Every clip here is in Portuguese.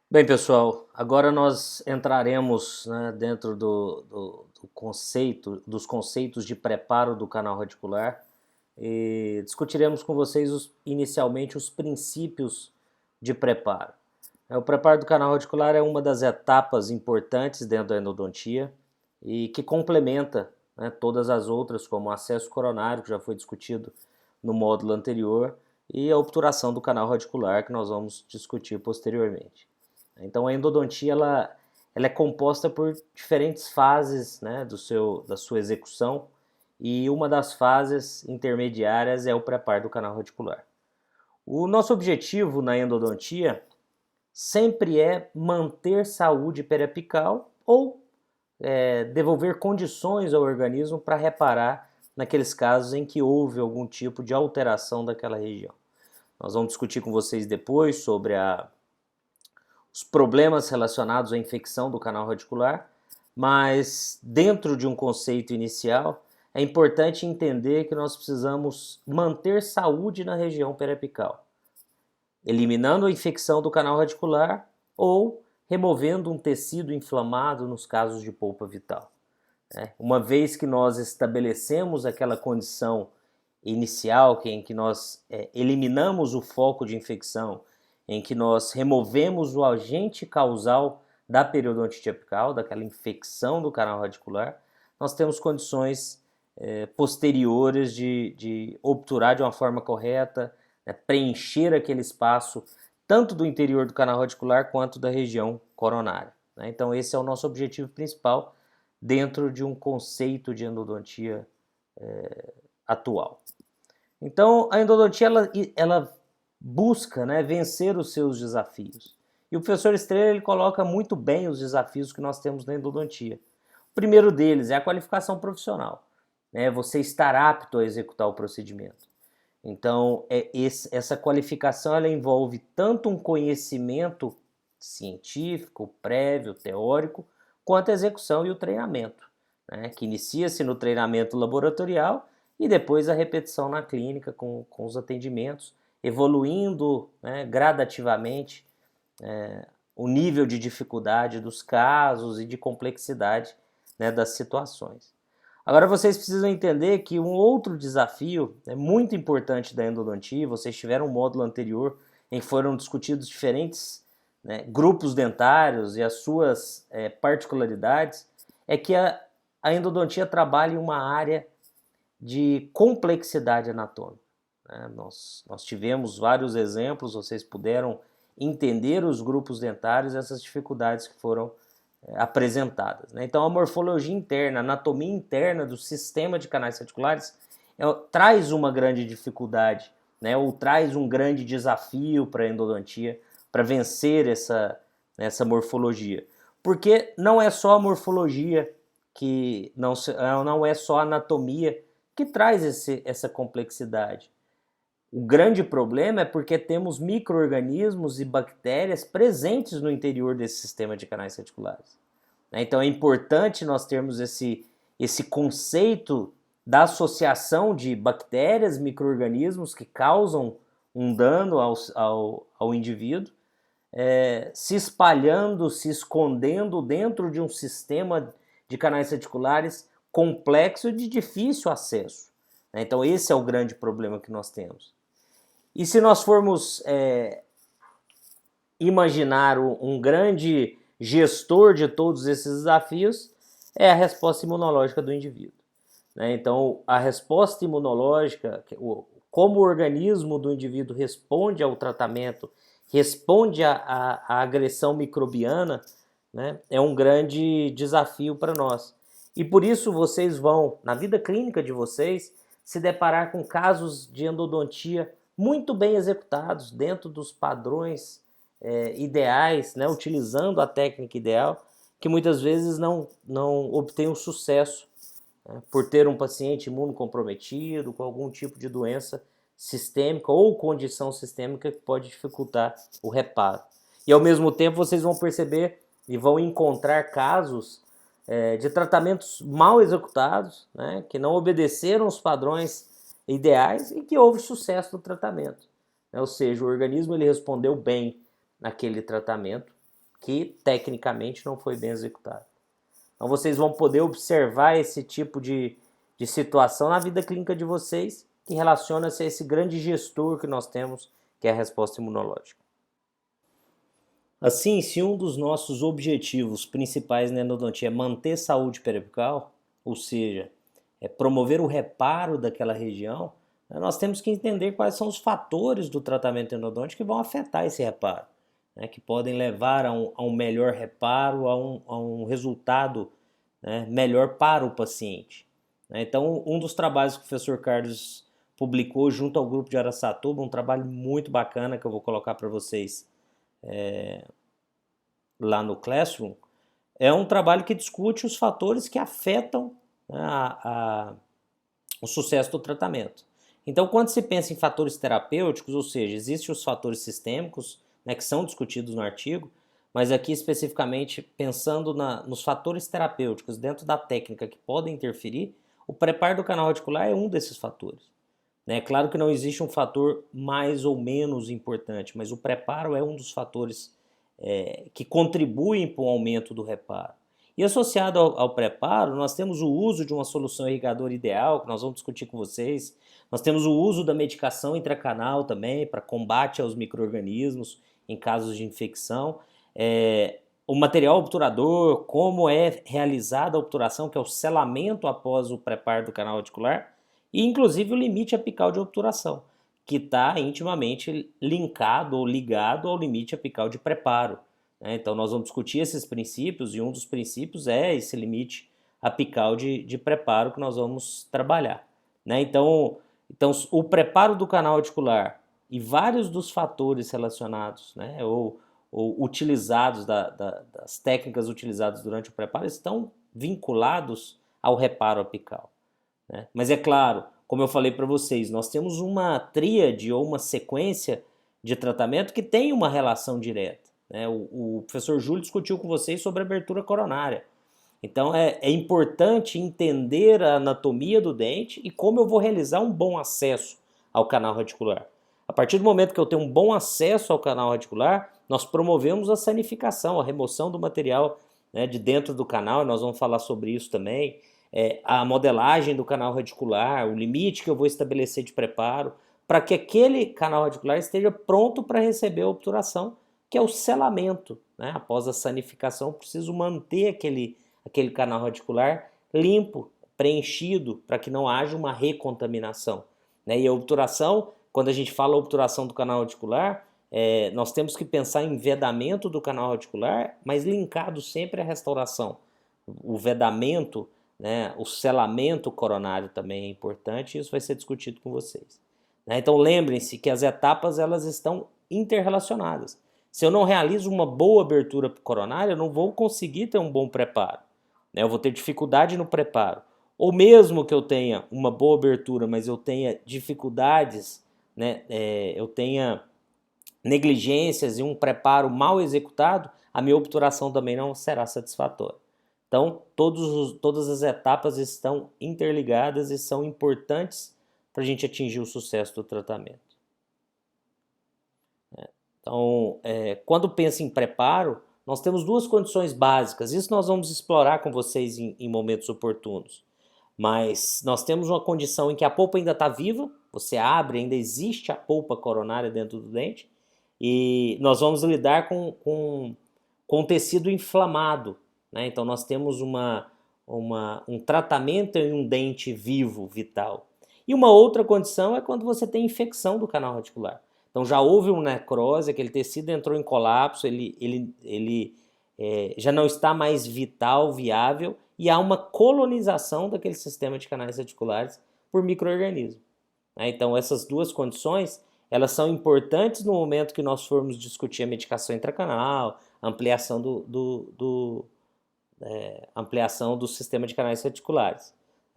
Bem, pessoal, agora nós entraremos, né, dentro do conceito, dos conceitos de preparo do canal radicular e discutiremos com vocês inicialmente os princípios de preparo. O preparo do canal radicular é uma das etapas importantes dentro da endodontia e que complementa, né, todas as outras, como o acesso coronário, que já foi discutido no módulo anterior, e a obturação do canal radicular, que nós vamos discutir posteriormente. Então a endodontia ela é composta por diferentes fases, né, da sua execução, e uma das fases intermediárias é o preparo do canal radicular. O nosso objetivo na endodontia sempre é manter saúde periapical ou devolver condições ao organismo para reparar naqueles casos em que houve algum tipo de alteração daquela região. Nós vamos discutir com vocês depois sobre os problemas relacionados à infecção do canal radicular, mas dentro de um conceito inicial, é importante entender que nós precisamos manter saúde na região periapical, eliminando a infecção do canal radicular ou removendo um tecido inflamado nos casos de polpa vital. Uma vez que nós estabelecemos aquela condição inicial, em que nós eliminamos o foco de infecção, em que nós removemos o agente causal da periodontite apical, daquela infecção do canal radicular, nós temos condições posteriores de obturar de uma forma correta, né, preencher aquele espaço, tanto do interior do canal radicular quanto da região coronária. Né? Então esse é o nosso objetivo principal dentro de um conceito de endodontia atual. Então a endodontia ela busca, né, vencer os seus desafios. E o professor Estrela ele coloca muito bem os desafios que nós temos na endodontia. O primeiro deles é a qualificação profissional, né, você estar apto a executar o procedimento. Então essa qualificação ela envolve tanto um conhecimento científico, prévio, teórico, quanto a execução e o treinamento, né, que inicia-se no treinamento laboratorial e depois a repetição na clínica com os atendimentos, evoluindo, né, gradativamente o nível de dificuldade dos casos e de complexidade, né, das situações. Agora vocês precisam entender que um outro desafio muito importante da endodontia, vocês tiveram um módulo anterior em que foram discutidos diferentes, né, grupos dentários e as suas particularidades, é que a endodontia trabalha em uma área de complexidade anatômica. Né? Nós tivemos vários exemplos, vocês puderam entender os grupos dentários e essas dificuldades que foram apresentadas. Né? Então a morfologia interna, a anatomia interna do sistema de canais reticulares traz uma grande dificuldade, né? Ou traz um grande desafio para a endodontia, para vencer essa morfologia. Porque não é só a morfologia, que não é só a anatomia que traz essa complexidade. O grande problema é porque temos micro-organismos e bactérias presentes no interior desse sistema de canais reticulares. Então é importante nós termos esse conceito da associação de bactérias, micro-organismos que causam um dano ao indivíduo, se espalhando, se escondendo dentro de um sistema de canais reticulares complexo e de difícil acesso. Então esse é o grande problema que nós temos. E se nós formos imaginar um grande gestor de todos esses desafios, é a resposta imunológica do indivíduo. Então, a resposta imunológica, como o organismo do indivíduo responde ao tratamento, responde à agressão microbiana, né, é um grande desafio para nós. E por isso vocês vão, na vida clínica de vocês, se deparar com casos de endodontia muito bem executados, dentro dos padrões ideais, né, utilizando a técnica ideal, que muitas vezes não obtêm o sucesso, né, por ter um paciente imunocomprometido, com algum tipo de doença sistêmica ou condição sistêmica que pode dificultar o reparo. E ao mesmo tempo vocês vão perceber e vão encontrar casos de tratamentos mal executados, né, que não obedeceram os padrões ideais e que houve sucesso no tratamento. Ou seja, o organismo ele respondeu bem naquele tratamento que tecnicamente não foi bem executado. Então vocês vão poder observar esse tipo de situação na vida clínica de vocês, que relaciona-se a esse grande gestor que nós temos, que é a resposta imunológica. Assim, se um dos nossos objetivos principais na endodontia é manter saúde periapical, ou seja, é promover o reparo daquela região, nós temos que entender quais são os fatores do tratamento endodôntico que vão afetar esse reparo, né, que podem levar a um melhor reparo, a um resultado, né, melhor para o paciente. Então, um dos trabalhos que o professor Carlos publicou junto ao grupo de Araçatuba, um trabalho muito bacana que eu vou colocar para vocês lá no Classroom, é um trabalho que discute os fatores que afetam, né, o sucesso do tratamento. Então, quando se pensa em fatores terapêuticos, ou seja, existem os fatores sistêmicos, né, que são discutidos no artigo, mas aqui especificamente pensando nos fatores terapêuticos dentro da técnica que podem interferir, o preparo do canal radicular é um desses fatores. É claro que não existe um fator mais ou menos importante, mas o preparo é um dos fatores que contribuem para o aumento do reparo. E associado ao preparo, nós temos o uso de uma solução irrigadora ideal, que nós vamos discutir com vocês. Nós temos o uso da medicação intracanal também, para combate aos micro-organismos em casos de infecção. O material obturador, como é realizada a obturação, que é o selamento após o preparo do canal radicular, e inclusive o limite apical de obturação, que está intimamente linkado ou ligado ao limite apical de preparo. Então nós vamos discutir esses princípios, e um dos princípios é esse limite apical de preparo que nós vamos trabalhar. Então o preparo do canal radicular e vários dos fatores relacionados, ou utilizados, das técnicas utilizadas durante o preparo, estão vinculados ao reparo apical. Mas é claro, como eu falei para vocês, nós temos uma tríade ou uma sequência de tratamento que tem uma relação direta. O professor Júlio discutiu com vocês sobre a abertura coronária. Então é importante entender a anatomia do dente e como eu vou realizar um bom acesso ao canal radicular. A partir do momento que eu tenho um bom acesso ao canal radicular, nós promovemos a sanificação, a remoção do material, de dentro do canal, e nós vamos falar sobre isso também. A modelagem do canal radicular, o limite que eu vou estabelecer de preparo, para que aquele canal radicular esteja pronto para receber a obturação, que é o selamento. Após a sanificação, eu preciso manter aquele canal radicular limpo, preenchido, para que não haja uma recontaminação. E a obturação, quando a gente fala obturação do canal radicular, nós temos que pensar em vedamento do canal radicular, mas linkado sempre à restauração. O vedamento, o selamento coronário também é importante, e isso vai ser discutido com vocês. Então lembrem-se que as etapas elas estão interrelacionadas. Se eu não realizo uma boa abertura coronária, eu não vou conseguir ter um bom preparo. Eu vou ter dificuldade no preparo. Ou mesmo que eu tenha uma boa abertura, mas eu tenha dificuldades, eu tenha negligências e um preparo mal executado, a minha obturação também não será satisfatória. Então, todas as etapas estão interligadas e são importantes para a gente atingir o sucesso do tratamento. Então, quando pensa em preparo, nós temos duas condições básicas. Isso nós vamos explorar com vocês em momentos oportunos. Mas nós temos uma condição em que a polpa ainda está viva, você abre, ainda existe a polpa coronária dentro do dente, e nós vamos lidar com tecido inflamado. Então nós temos um tratamento em um dente vivo, vital. E uma outra condição é quando você tem infecção do canal radicular. Então já houve uma necrose, aquele tecido entrou em colapso, ele já não está mais vital, viável, e há uma colonização daquele sistema de canais radiculares por micro-organismos. Então essas duas condições, elas são importantes no momento que nós formos discutir a medicação intracanal, ampliação ampliação do sistema de canais radiculares.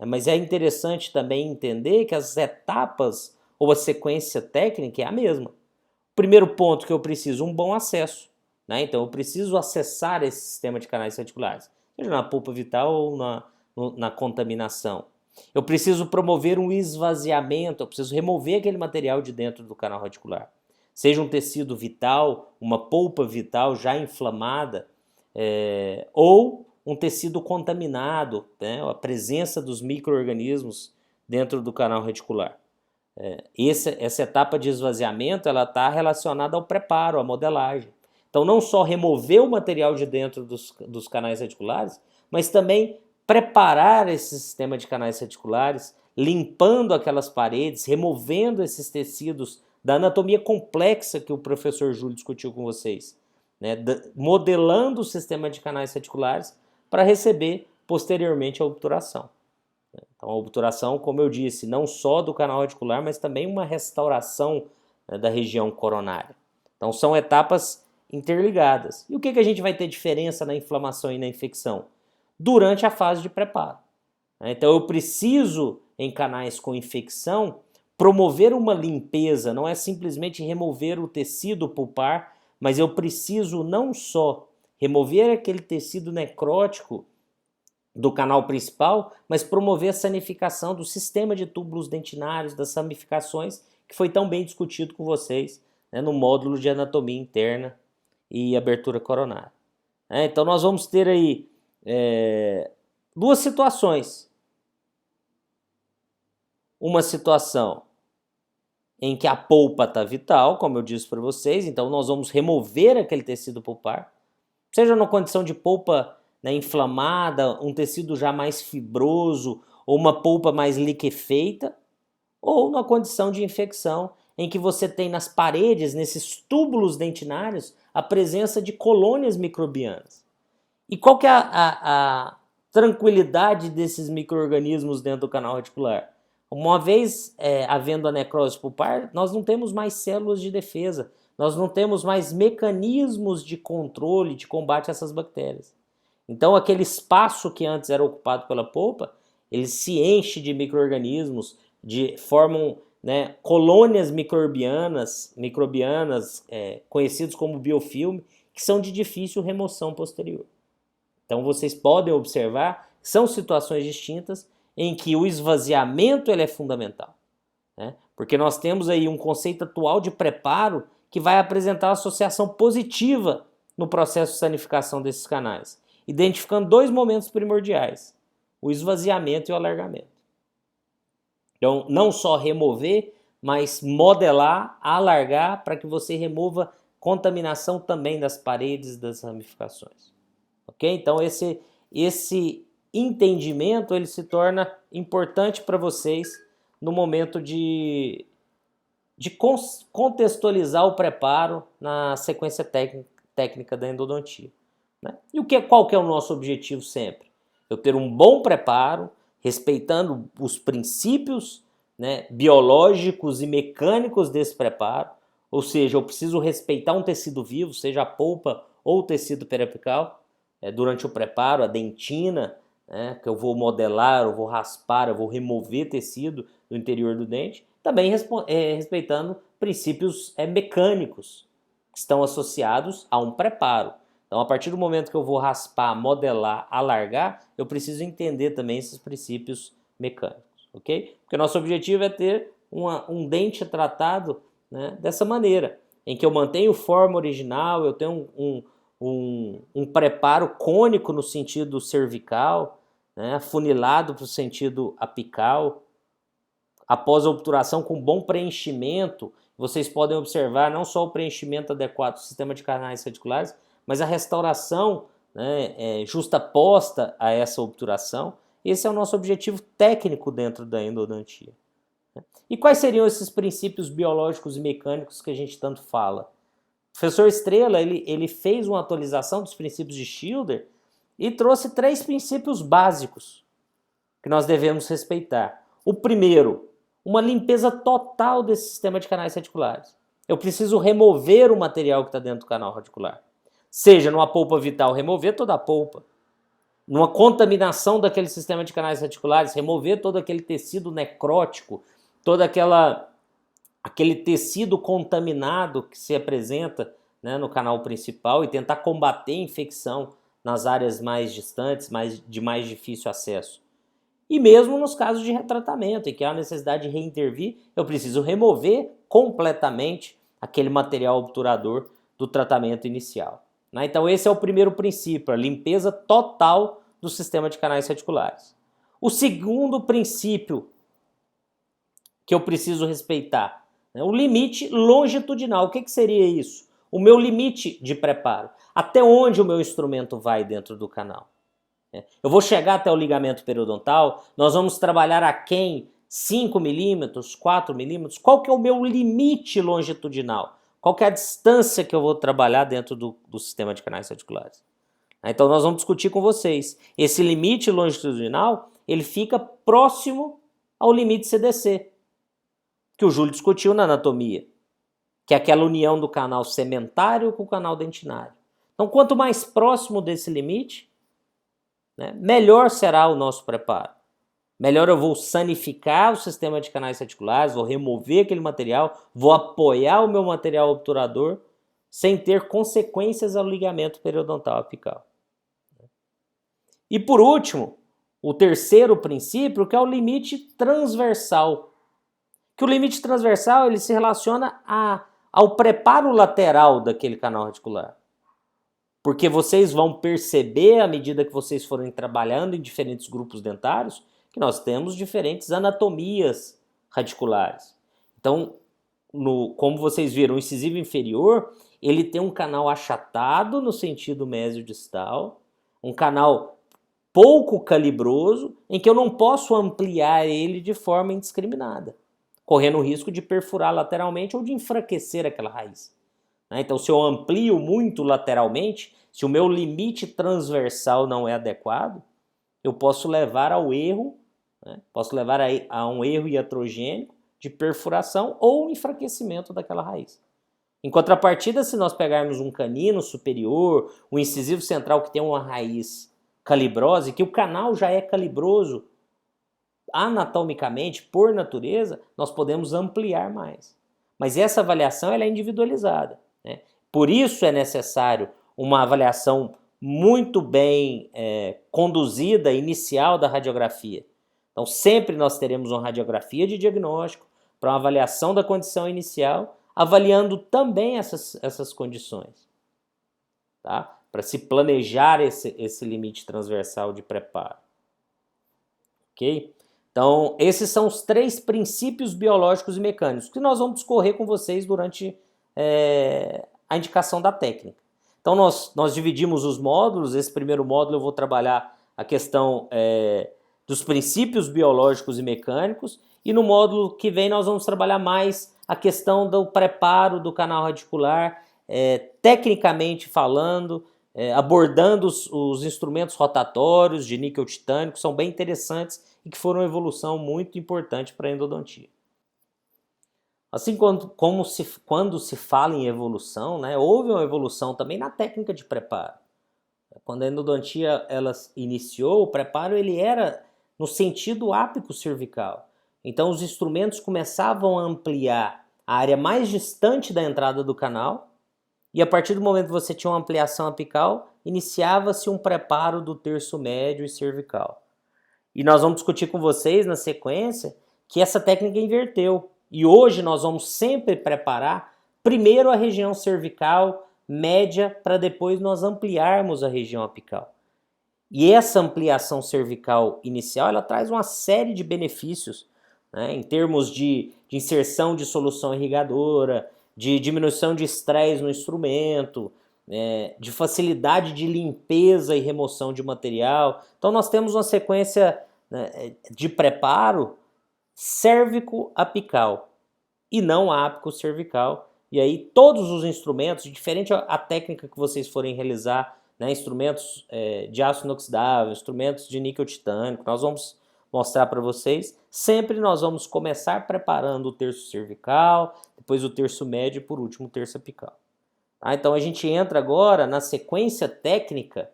Mas é interessante também entender que as etapas ou a sequência técnica é a mesma. Primeiro ponto que eu preciso, um bom acesso. Então eu preciso acessar esse sistema de canais radiculares, seja na polpa vital ou na contaminação. Eu preciso promover um esvaziamento, eu preciso remover aquele material de dentro do canal radicular. seja um tecido vital, uma polpa vital já inflamada, ou um tecido contaminado, né, a presença dos micro-organismos dentro do canal reticular. Essa etapa de esvaziamento está relacionada ao preparo, à modelagem. Então, não só remover o material de dentro dos canais reticulares, mas também preparar esse sistema de canais reticulares, limpando aquelas paredes, removendo esses tecidos da anatomia complexa que o professor Júlio discutiu com vocês, né, modelando o sistema de canais reticulares para receber posteriormente a obturação. Então, a obturação, como eu disse, não só do canal reticular, mas também uma restauração, né, da região coronária. Então, são etapas interligadas. E o que a gente vai ter diferença na inflamação e na infecção? Durante a fase de preparo. Então, eu preciso, em canais com infecção, promover uma limpeza, não é simplesmente remover o tecido pulpar, mas eu preciso não só remover aquele tecido necrótico do canal principal, mas promover a sanificação do sistema de túbulos dentinários, das ramificações, que foi tão bem discutido com vocês, né, no módulo de anatomia interna e abertura coronária. Então nós vamos ter aí duas situações. Uma situação em que a polpa está vital, como eu disse para vocês, então nós vamos remover aquele tecido pulpar, seja numa condição de polpa, né, inflamada, um tecido já mais fibroso, ou uma polpa mais liquefeita, ou numa condição de infecção, em que você tem nas paredes, nesses túbulos dentinários, a presença de colônias microbianas. E qual que é a tranquilidade desses micro-organismos dentro do canal reticular? Uma vez havendo a necrose pulpar, nós não temos mais células de defesa, nós não temos mais mecanismos de controle, de combate a essas bactérias. Então, aquele espaço que antes era ocupado pela polpa, ele se enche de micro-organismos, formam, né, colônias microbianas, conhecidos como biofilme, que são de difícil remoção posterior. Então, vocês podem observar que são situações distintas em que o esvaziamento ele é fundamental, né? Porque nós temos aí um conceito atual de preparo que vai apresentar uma associação positiva no processo de sanificação desses canais, identificando dois momentos primordiais, o esvaziamento e o alargamento. Então, não só remover, mas modelar, alargar, para que você remova contaminação também das paredes, das ramificações. Ok? Então, esse entendimento ele se torna importante para vocês no momento de contextualizar o preparo na sequência técnica da endodontia, né? E qual que é o nosso objetivo sempre? Eu ter um bom preparo, respeitando os princípios, né, biológicos e mecânicos desse preparo, ou seja, eu preciso respeitar um tecido vivo, seja a polpa ou o tecido periapical, durante o preparo, a dentina, né, que eu vou modelar, eu vou raspar, eu vou remover tecido do interior do dente, também respeitando princípios mecânicos que estão associados a um preparo. Então, a partir do momento que eu vou raspar, modelar, alargar, eu preciso entender também esses princípios mecânicos, ok? Porque nosso objetivo é ter um dente tratado, né, dessa maneira, em que eu mantenho forma original, eu tenho um preparo cônico no sentido cervical, né, afunilado para o sentido apical, após a obturação com bom preenchimento. Vocês podem observar não só o preenchimento adequado do sistema de canais reticulares, mas a restauração, né, justaposta a essa obturação. Esse é o nosso objetivo técnico dentro da endodontia. E quais seriam esses princípios biológicos e mecânicos que a gente tanto fala? O professor Estrela ele fez uma atualização dos princípios de Schilder e trouxe 3 princípios básicos que nós devemos respeitar. O primeiro, uma limpeza total desse sistema de canais reticulares. Eu preciso remover o material que está dentro do canal reticular. Seja numa polpa vital, remover toda a polpa. Numa contaminação daquele sistema de canais reticulares, remover todo aquele tecido necrótico, todo aquele tecido contaminado que se apresenta, né, no canal principal, e tentar combater a infecção nas áreas mais distantes, de mais difícil acesso. E mesmo nos casos de retratamento, em que há necessidade de reintervir, eu preciso remover completamente aquele material obturador do tratamento inicial. Né? Então esse é o primeiro princípio, a limpeza total do sistema de canais reticulares. O segundo princípio que eu preciso respeitar, né? O limite longitudinal. O que seria isso? O meu limite de preparo. Até onde o meu instrumento vai dentro do canal. Eu vou chegar até o ligamento periodontal, nós vamos trabalhar aquém 5 milímetros, 4 milímetros. Qual que é o meu limite longitudinal? Qual que é a distância que eu vou trabalhar dentro do sistema de canais reticulares? Então nós vamos discutir com vocês. Esse limite longitudinal, ele fica próximo ao limite CDC, que o Júlio discutiu na anatomia, que é aquela união do canal cementário com o canal dentinário. Então quanto mais próximo desse limite, né, melhor será o nosso preparo. Melhor eu vou sanificar o sistema de canais reticulares, vou remover aquele material, vou apoiar o meu material obturador sem ter consequências ao ligamento periodontal apical. E por último, o terceiro princípio, que é o limite transversal. Que o limite transversal ele se relaciona ao preparo lateral daquele canal reticular. Porque vocês vão perceber, à medida que vocês forem trabalhando em diferentes grupos dentários, que nós temos diferentes anatomias radiculares. Então, como vocês viram, o incisivo inferior, ele tem um canal achatado no sentido mesiodistal, um canal pouco calibroso, em que eu não posso ampliar ele de forma indiscriminada, correndo o risco de perfurar lateralmente ou de enfraquecer aquela raiz. Então, se eu amplio muito lateralmente, se o meu limite transversal não é adequado, eu posso levar ao erro, né? Posso levar a um erro iatrogênico de perfuração ou enfraquecimento daquela raiz. Em contrapartida, se nós pegarmos um canino superior, um incisivo central que tem uma raiz calibrosa, e que o canal já é calibroso anatomicamente, por natureza, nós podemos ampliar mais. Mas essa avaliação ela é individualizada. Né? Por isso é necessário uma avaliação muito bem conduzida, inicial da radiografia. Então sempre nós teremos uma radiografia de diagnóstico para uma avaliação da condição inicial, avaliando também essas condições. Tá? Para se planejar esse limite transversal de preparo. Ok? Então, esses são os 3 princípios biológicos e mecânicos que nós vamos discorrer com vocês durante a indicação da técnica. Então, nós dividimos os módulos. Esse primeiro módulo eu vou trabalhar a questão dos princípios biológicos e mecânicos, e no módulo que vem nós vamos trabalhar mais a questão do preparo do canal radicular, tecnicamente falando, abordando os instrumentos rotatórios de níquel titânico, que são bem interessantes e que foram uma evolução muito importante para a endodontia. Assim quando se fala em evolução, né, houve uma evolução também na técnica de preparo. Quando a endodontia ela iniciou, o preparo ele era no sentido ápico cervical. Então os instrumentos começavam a ampliar a área mais distante da entrada do canal, e a partir do momento que você tinha uma ampliação apical, iniciava-se um preparo do terço médio e cervical. E nós vamos discutir com vocês na sequência que essa técnica inverteu. E hoje nós vamos sempre preparar primeiro a região cervical, média, para depois nós ampliarmos a região apical. E essa ampliação cervical inicial, ela traz uma série de benefícios, né, em termos de inserção de solução irrigadora, de diminuição de estresse no instrumento, de facilidade de limpeza e remoção de material. Então nós temos uma sequência, né, de preparo cérvico-apical e não ápico-cervical. E aí todos os instrumentos, diferente a técnica que vocês forem realizar, né, instrumentos de aço inoxidável, instrumentos de níquel titânico, nós vamos mostrar para vocês. Sempre nós vamos começar preparando o terço cervical, depois o terço médio e por último o terço apical. Tá? Então a gente entra agora na sequência técnica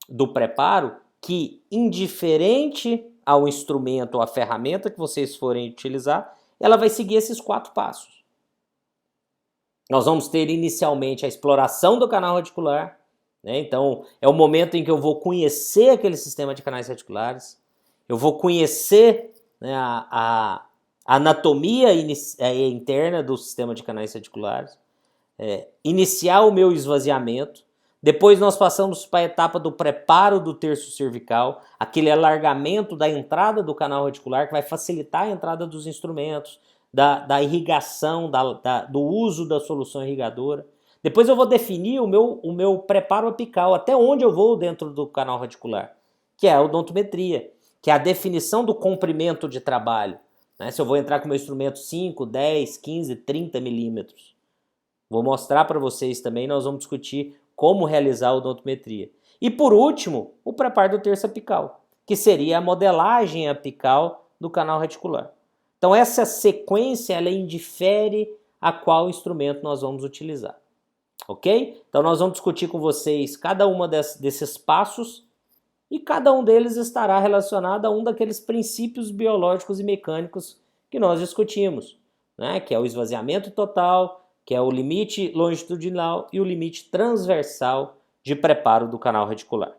do preparo que, indiferente ao instrumento ou à ferramenta que vocês forem utilizar, ela vai seguir esses 4 passos. Nós vamos ter inicialmente a exploração do canal radicular, né? Então é o momento em que eu vou conhecer aquele sistema de canais radiculares, eu vou conhecer, né, a a anatomia interna do sistema de canais radiculares, iniciar o meu esvaziamento. Depois nós passamos para a etapa do preparo do terço cervical, aquele alargamento da entrada do canal radicular que vai facilitar a entrada dos instrumentos, da irrigação, do uso da solução irrigadora. Depois eu vou definir o meu preparo apical, até onde eu vou dentro do canal radicular, que é a odontometria, que é a definição do comprimento de trabalho. Né? Se eu vou entrar com o meu instrumento 5, 10, 15, 30 milímetros. Vou mostrar para vocês também, nós vamos discutir como realizar a odontometria. E por último, o preparo do terço apical, que seria a modelagem apical do canal radicular. Então essa sequência, ela indifere a qual instrumento nós vamos utilizar. Ok? Então nós vamos discutir com vocês cada uma desses passos e cada um deles estará relacionado a um daqueles princípios biológicos e mecânicos que nós discutimos, né? Que é o esvaziamento total, que é o limite longitudinal e o limite transversal de preparo do canal radicular.